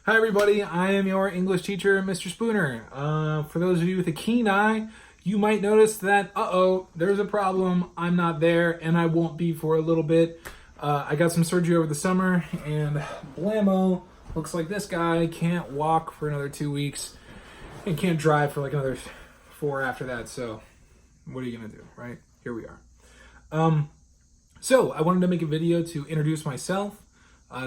Hi everybody, I am your English teacher, Mr. Spooner. For those of you with a keen eye, you might notice that, there's a problem. I'm not there and I won't be for a little bit. I got some surgery over the summer and blammo, looks like this guy can't walk for another 2 weeks and can't drive for like another 4 after that. So what are you gonna do, right? Here we are. So I wanted to make a video to introduce myself.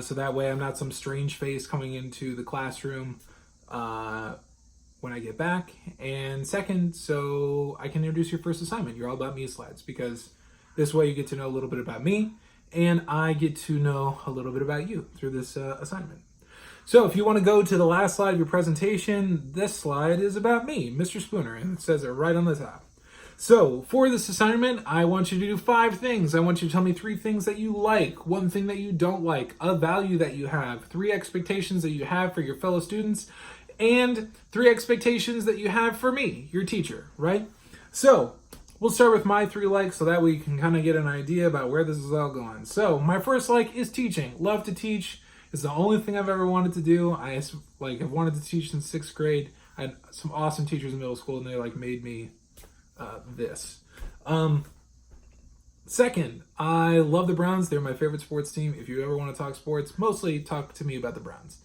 So that way I'm not some strange face coming into the classroom when I get back. And second, so I can introduce your first assignment, You're All About Me slides, because this way you get to know a little bit about me and I get to know a little bit about you through this assignment. So if you want to go to the last slide of your presentation, this slide is about me, Mr. Spooner, and it says it right on the top. So for this assignment, I want you to do 5 things. I want you to tell me 3 things that you like, 1 thing that you don't like, a value that you have, 3 expectations that you have for your fellow students, and 3 expectations that you have for me, your teacher, right? So we'll start with my 3 likes so that we can kind of get an idea about where this is all going. So my first like is teaching. Love to teach. It's the only thing I've ever wanted to do. I've wanted to teach since 6th grade. I had some awesome teachers in middle school and they made me this. Second, I love the Browns. They're my favorite sports team. If you ever want to talk sports, mostly talk to me about the Browns.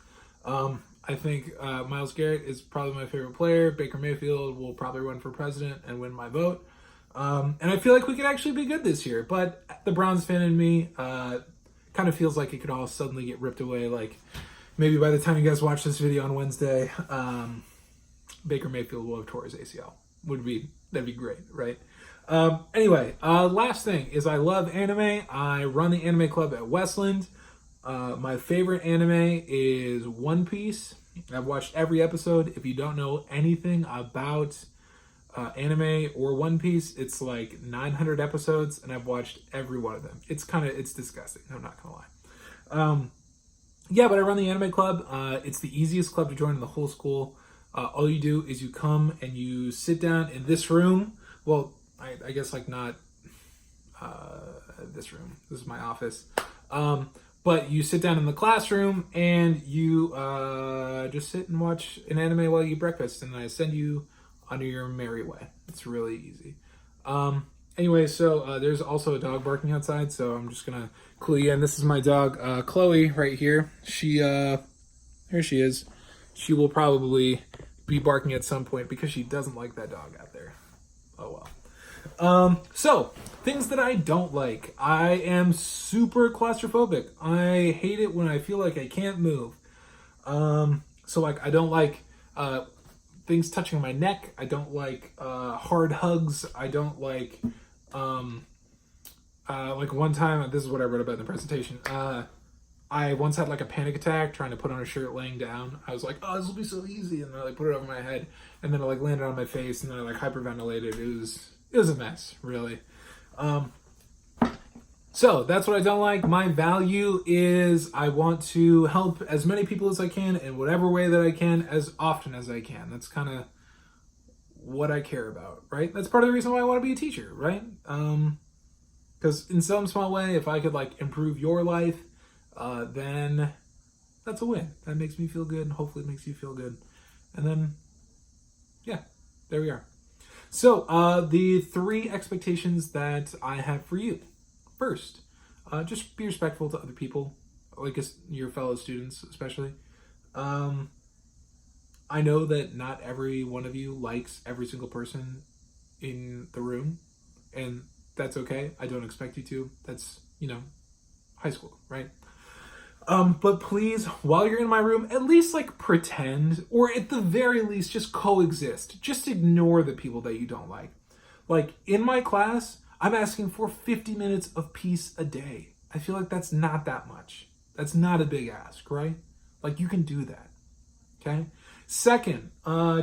I think Myles Garrett is probably my favorite player. Baker Mayfield will probably run for president and win my vote. And I feel like we could actually be good this year, but the Browns fan in me kind of feels like it could all suddenly get ripped away. Like maybe by the time you guys watch this video on Wednesday, Baker Mayfield will have tore his ACL. That'd be great, right? Anyway, last thing is I love anime. I run the anime club at Westland. My favorite anime is One Piece. I've watched every episode. If you don't know anything about anime or One Piece, it's like 900 episodes, and I've watched every one of them. It's disgusting. I'm not gonna lie. But I run the anime club. It's the easiest club to join in the whole school. All you do is you come and you sit down in this room. Well, I guess not this room. This is my office. But you sit down in the classroom and you just sit and watch an anime while you eat breakfast, and I send you on your merry way. It's really easy. Anyway, so there's also a dog barking outside, so I'm just gonna clue you in. This is my dog, Chloe, right here. Here she is. She will probably be barking at some point because she doesn't like that dog out there. Oh well. So things that I don't like. I am super claustrophobic. I hate it when I feel like I can't move. I don't like things touching my neck. I don't like hard hugs. I don't like one time, this is what I wrote about in the presentation. I once had a panic attack trying to put on a shirt laying down. I was like, oh, this will be so easy. And then I put it over my head and then it landed on my face and then I hyperventilated. It was a mess, really. So that's what I don't like. My value is I want to help as many people as I can in whatever way that I can as often as I can. That's kind of what I care about, right? That's part of the reason why I want to be a teacher, right? Because in some small way, if I could improve your life, then that's a win. That makes me feel good, and hopefully it makes you feel good. And then, yeah, there we are. So, the 3 expectations that I have for you. First, just be respectful to other people, your fellow students especially. I know that not every one of you likes every single person in the room, and that's okay. I don't expect you to. That's, high school, right? But please, while you're in my room, at least pretend, or at the very least, just coexist. Just ignore the people that you don't like. In my class, I'm asking for 50 minutes of peace a day. I feel like that's not that much. That's not a big ask, right? You can do that, okay? Second,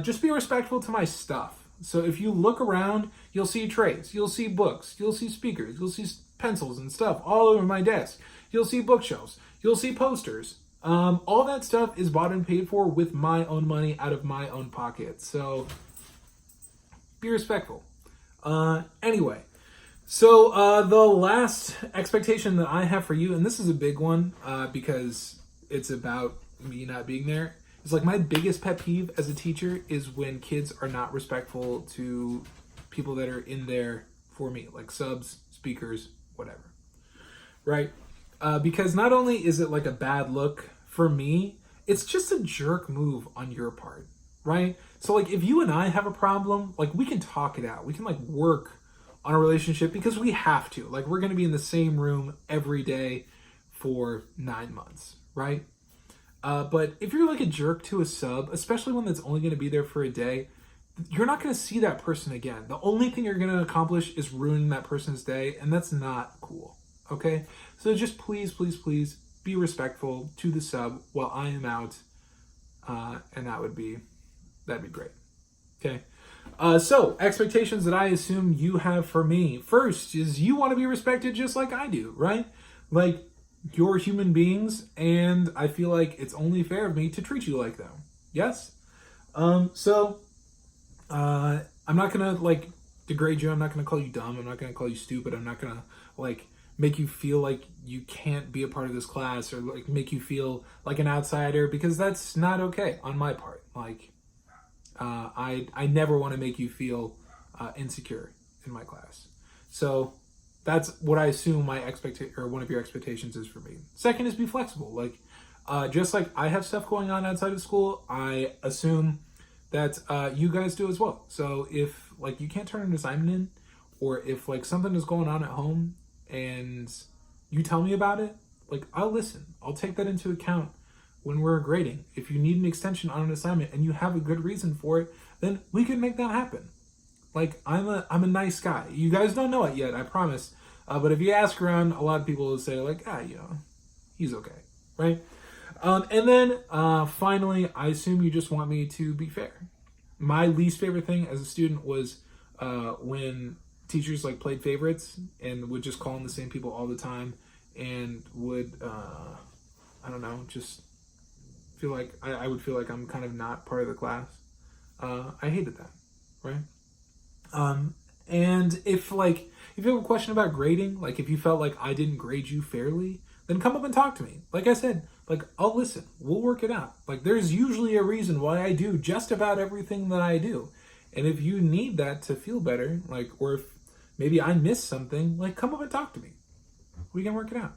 just be respectful to my stuff. So if you look around, you'll see trays, you'll see books, you'll see speakers, you'll see pencils and stuff all over my desk. You'll see bookshelves. You'll see posters. All that stuff is bought and paid for with my own money out of my own pocket. So be respectful. Anyway, so the last expectation that I have for you, and this is a big one because it's about me not being there. It's like my biggest pet peeve as a teacher is when kids are not respectful to people that are in there for me, like subs, speakers, whatever. Right? Because not only is it like a bad look for me, it's just a jerk move on your part, right? So like if you and I have a problem, like we can talk it out. We can like work on a relationship because we have to. Like we're going to be in the same room every day for 9 months, right? But if you're like a jerk to a sub, especially one that's only going to be there for a day, you're not going to see that person again. The only thing you're going to accomplish is ruining that person's day, and that's not cool. Okay? So just please, please, please be respectful to the sub while I am out, and that'd be great. Okay? So expectations that I assume you have for me. First is you want to be respected just like I do, right? Like, you're human beings, and I feel like it's only fair of me to treat you like them. Yes? So I'm not gonna like degrade you. I'm not gonna call you dumb. I'm not gonna call you stupid. I'm not gonna like make you feel like you can't be a part of this class or like make you feel like an outsider, because that's not okay on my part. Like I never want to make you feel insecure in my class. So that's what I assume my one of your expectations is for me. Second is be flexible. Like just like I have stuff going on outside of school, I assume that you guys do as well. So if like you can't turn an assignment in, or if like something is going on at home and you tell me about it, like I'll listen. I'll take that into account when we're grading. If you need an extension on an assignment and you have a good reason for it, then we can make that happen. Like I'm a nice guy. You guys don't know it yet, I promise. But if you ask around, a lot of people will say like, he's okay, right? And then finally, I assume you just want me to be fair. My least favorite thing as a student was when teachers like played favorites and would just call in the same people all the time and would, I don't know, just feel like I would feel like I'm kind of not part of the class. I hated that, right? And if you have a question about grading, like if you felt like I didn't grade you fairly, then come up and talk to me. Like I said, like I'll listen. We'll work it out. Like there's usually a reason why I do just about everything that I do. And if you need that to feel better, like, or if maybe I missed something, like come up and talk to me. We can work it out.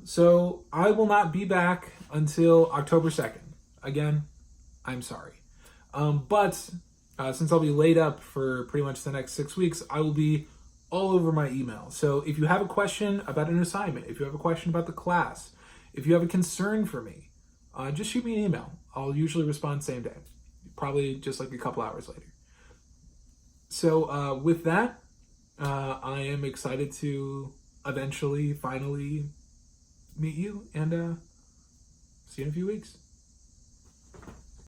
So I will not be back until October 2nd. Again, I'm sorry. But since I'll be laid up for pretty much the next 6 weeks, I will be all over my email. So if you have a question about an assignment, if you have a question about the class, if you have a concern for me, just shoot me an email. I'll usually respond same day, probably just like a couple hours later. So with that, I am excited to eventually, finally meet you and see you in a few weeks.